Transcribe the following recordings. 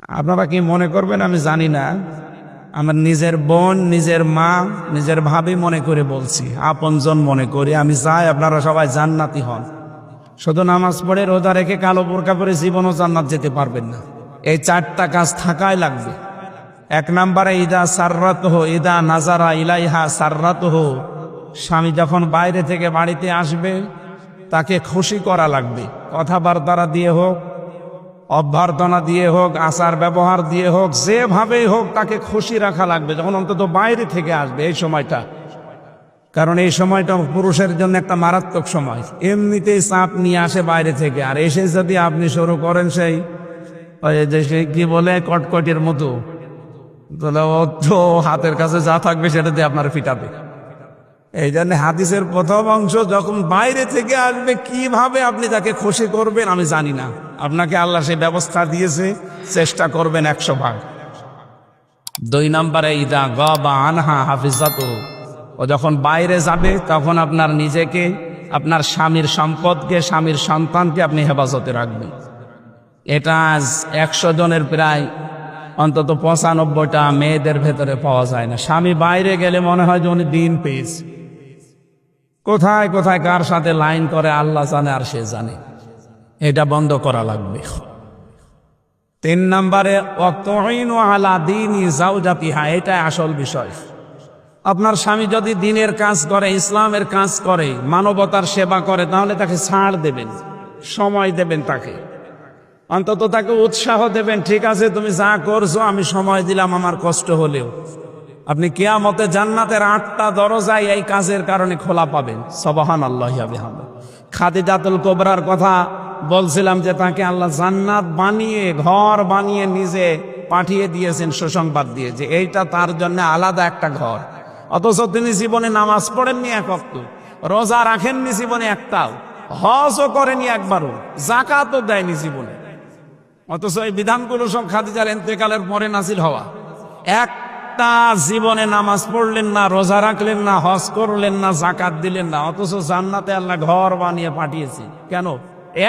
আপনারা কি মনে করবেন আমি জানি না। আমার নিজের বোন, নিজের মা, নিজের ভাবি মনে করে বলছি, আপনজন মনে করি। আমি চাই আপনারা সবাই জান্নাতি হন। শুধু নামাজ পড়ে রোজা রেখে কালো বোরকা পরে জীবনও জান্নাত যেতে পারবেন না। এই চারটা কাজ থাকাই লাগবে। এক নম্বরে ইদা সাররাতহু ইদা নাজারা ইলাইহা সাররাতহু, স্বামী যখন বাইরে থেকে বাড়িতে আসবে তাকে খুশি করা লাগবে। কথাবার্তা দিয়ে হোক, অভ্যর্থনা দিয়ে হোক, আচার ব্যবহার দিয়ে হোক, যেভাবেই হোক তাকে খুশি রাখা লাগবে যখন অন্তত বাইরে থেকে আসবে এই সময়টা। কারণ এই সময়টা পুরুষের জন্য একটা মারাত্মক সময়। এমনিতেই চাপ নিয়ে আসে বাইরে থেকে, আর এসে যদি আপনি শুরু করেন সেই কি বলে কটকটির মতো, তাহলে ও তো হাতের কাছে যা থাকবে সেটা দিয়ে আপনার ফিটাবে। এই জন্য হাদিসের প্রথম অংশ, যখন বাইরে থেকে আসবে কিভাবে আপনি তাকে খুশি করবেন আমি জানি না। আপনাকে আল্লাহ সেই ব্যবস্থা দিয়েছে, চেষ্টা করবেন 100 ভাগ। 2 নম্বরে ইদা গাবা আনহা হাফিজাতুহু, ও যখন বাইরে যাবে তখন আপনার নিজেকে, আপনার স্বামীর সম্পদকে, স্বামীর সন্তানকে আপনি হেফাজতে রাখবেন। এটা আজ 100 জনের প্রায় অন্তত 95টা মেয়েদের ভেতরে পাওয়া যায় না। স্বামী বাইরে গেলে মনে হয় যে উনি দিন পেয়েছে। কোথায় কোথায় কার সাথে লাইন করে আল্লাহ জানে আর সে জানে। এটা বন্ধ করা লাগবে। 3 নম্বরে ওয়াতুইনু আলা দীনি যাওজাতিহা, এটা আসল বিষয়। আপনার স্বামী যদি দিনের কাজ করে, ইসলামের কাজ করে, মানবতার সেবা করে, তাহলে তাকে ছাড় দেবেন, সময় দেবেন, তাকে অন্তত তাকে উৎসাহ দেবেন। ঠিক আছে, তুমি যা করছো আমি সময় দিলাম, আমার কষ্ট হলেও। আপনি কিয়ামতে জান্নাতের 8টা দরজায় এই কাজের কারণে খোলা পাবেন। সুবহানাল্লাহি ওয়া বিহামদিহি। খাদিজাতুল কুবরার কথা বলছিলাম যে তাকে আল্লাহ জান্নাত বানিয়ে, ঘর বানিয়ে নিজে পাঠিয়ে দিয়েছেন সুসংবাদ দিয়ে, যে এইটা তার জন্য আলাদা একটা ঘর। অথচ তিনি জীবনে নামাজ পড়েননি 1 ওয়াক্ত, রোজা রাখেননি জীবনে একটাও, হজও করেনি একবারও, যাকাতও দেয়নি জীবনে। অথচ এই বিধানগুলো সব খাদিজার ইন্তেকালের পরে নাজিল হওয়া। একটা জীবনে নামাজ পড়লেন না, রোজা রাখলেন না, হজ করলেন না, যাকাত দিলেন না, অথচ জান্নাতে আল্লাহ ঘর বানিয়ে পাঠিয়েছে। কেন?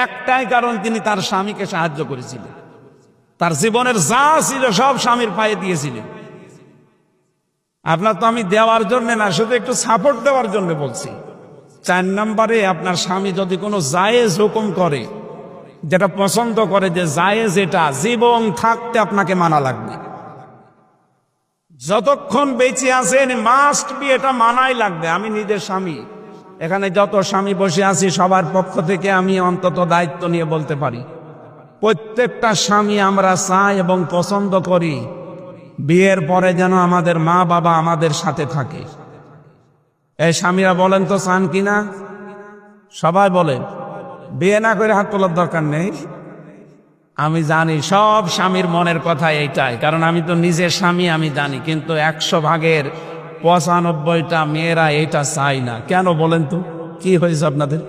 একটাই কারণ, তিনি তার স্বামীকে সাহায্য করেছিলেন। তার জীবনের যা ছিল সব স্বামীর পায়ে দিয়েছিলেন। আপনার তো আমি দেওয়ার জন্য না, শুধু একটু সাপোর্ট দেওয়ার জন্য বলছি। 4 নম্বরে আপনার স্বামী যদি কোনো জায়েজ হুকুম করে, যেটা পছন্দ করে, যে জায়েজ, এটা জীবন থাকতে আপনাকে মানা লাগবে। যতক্ষণ বেঁচে আছেন মাস্ট বি, এটা মানাই লাগবে। আমি নিজের স্বামী, এখানে যত স্বামী বসে আছি সবার পক্ষ থেকে আমি অন্তত দায়িত্ব নিয়ে বলতে পারি, প্রত্যেকটা স্বামী আমরা চাই এবং পছন্দ করি বিয়ের পরে যেন আমাদের মা বাবা আমাদের সাথে থাকে। এই স্বামীরা বলেন তো চান কিনা? সবাই বলেন। বিয়ে না করে হাত তোলার দরকার নেই। আমি জানি সব স্বামীর মনের কথা এইটাই, কারণ আমি তো নিজের স্বামী, আমি জানি। কিন্তু 100 ভাগের 95টা মেয়েরা এটা চাই না। কেন বলেন তো? কি হয়েছে আপনাদের?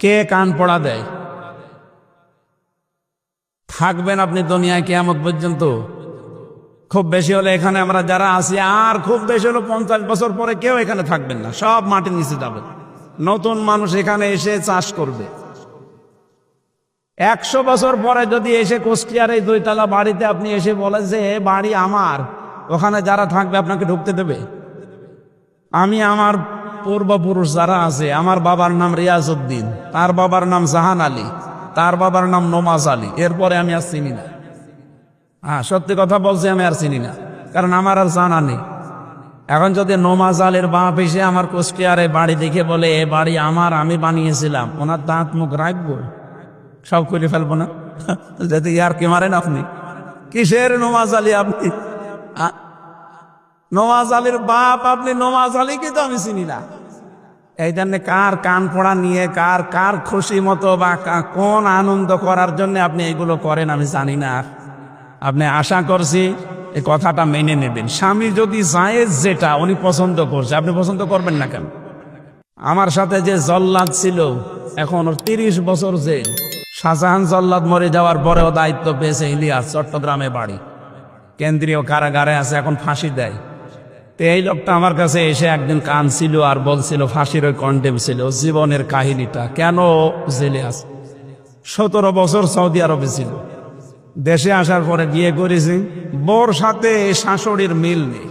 কে কান পড়া দেয়? থাকবেন আপনি দুনিয়ায় কিয়ামত পর্যন্ত। খুব বেশি হলে এখানে আমরা যারা আছি, আর খুব বেশি হলো 50 বছর পরে কেউ এখানে থাকবেন না, সব মাটির নিচে যাবেন। নতুন মানুষ এখানে এসে চাষ করবে। 100 বছর পরে যদি এসে কুষ্টিয়ার এই 2 তলা বাড়িতে আপনি এসে বলেন যে এ বাড়ি আমার, ওখানে যারা থাকবে আপনাকে ঢুকতে দেবে? আমি আমার পূর্বপুরুষ যারা আছে, আমার বাবার নাম রিয়াজউদ্দিন, তার বাবার নাম জাহান আলী, তার বাবার নাম নমাজ আলী, এরপরে আমি আর চিনি না। হ্যাঁ, সত্যি কথা বলছি, আমি আর চিনি না, কারণ আমার আর জানা নেই। এখন যদি নমাজ আলীর বাপ এসে আমার কুষ্টিয়ারে বাড়ি দেখে বলে এ বাড়ি আমার, আমি বানিয়েছিলাম, ওনার দাঁত মুখ রাখবো? সব করে ফেলবো না? যদি ইয়ার কি মারেন আপনি? কিসের নমাজ আলী আপনি? নমাজ আলীর বাপ আপনি, নমাজ আলীকে তো আমি চিনি না। এই জন্য কার কান পড়া নিয়ে, কার কার খুশি মতো বা কোন আনন্দ করার জন্য আপনি এগুলো করেন আমি জানি না। আপনি আশা করছি এই কথাটা মেনে নেবেন। স্বামী যদি জায়েজ যেটা উনি পছন্দ করছে, আপনি পছন্দ করবেন না কেন? আমার সাথে যে জল্লাদ ছিল, এখন ওর 30 বছর জেল। শাহজাহান জল্লাদ মরে যাওয়ার পরেও দায়িত্ব পেয়েছে ইলিয়াস, চট্টগ্রামে বাড়ি, কেন্দ্রীয় কারাগারে আছে, এখন ফাঁসি দেয়। তো এই লোকটা আমার কাছে এসে একদিন কাঁদছিল আর বলছিল, ফাঁসির ওই কন্টেম ছিল, জীবনের কাহিনীটা, কেন জেলে আছে। 17 বছর সৌদি আরবে ছিল, দেশে আসার পরে বিয়ে করেছি, বোর সাথে শাশুড়ির মিল নেই।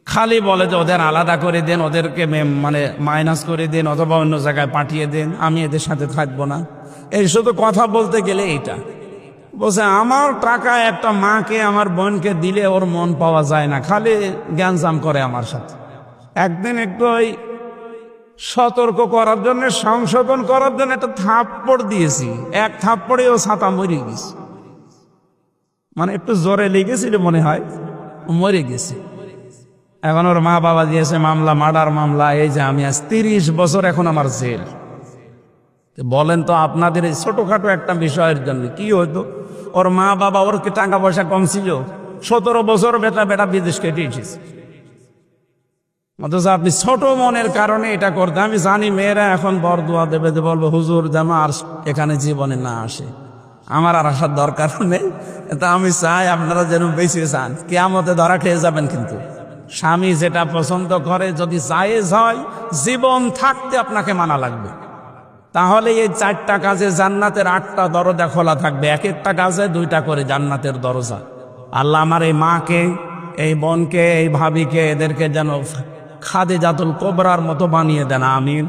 খালি বলে যে ওদের আলাদা করে দেন, ওদেরকে মানে মাইনাস করে দেন, অথবা অন্য জায়গায় পাঠিয়ে দেন, আমি এদের সাথে থাকবো না। এই শুধু কথা বলতে গেলে এইটা বলছে, আমার টাকা একটা মাকে আমার বোনকে দিলে ওর মন পাওয়া যায় না, খালি জ্ঞানজাম করে আমার সাথে। একদিন একটু ওই সতর্ক করার জন্য, সংশোধন করার জন্য একটা থাপ্পড় দিয়েছি, এক থাপ্পড়ে ও ছাতা মরে গেছে। মানে একটু জোরে লেগেছিল মনে হয়, মরে গেছে। এখন ওর মা বাবা দিয়েছে মামলা, মার্ডার মামলা। এই যে আমি আজ 30 বছর এখন আমার জেল। বলেন তো আপনাদের এই ছোটখাটো একটা বিষয়ের জন্য কি হইতো? ওর মা বাবা, ওর কি টাকা পয়সা কম ছিল? 17 বছর বেটা বিদেশ কেটে এসেছে, অথচ আপনি ছোট মনের কারণে এটা করতে। আমি জানি মেয়েরা এখন বরদোয়া দেবে, বলবো হুজুর যেন আর এখানে জীবনে না আসে, আমার আর আসার দরকার নেই। তা আমি চাই আপনারা যেন বেশি চান, কিয়ামতে ধরা খেয়ে যাবেন। কিন্তু স্বামী যেটা পছন্দ করে যদি জায়েজ হয়, জীবন থাকতে আপনাকে মানা লাগবে। তাহলে এই 4টা কাজে জান্নাতের 8টা দরজা খোলা থাকবে, এক একটা কাজে 2টা করে জান্নাতের দরজা। আল্লাহ আমার এই মাকে, এই বোনকে, এই ভাবিকে, এদেরকে যেন খাদিজাতুল কুবরার মতো বানিয়ে দেন, আমিন।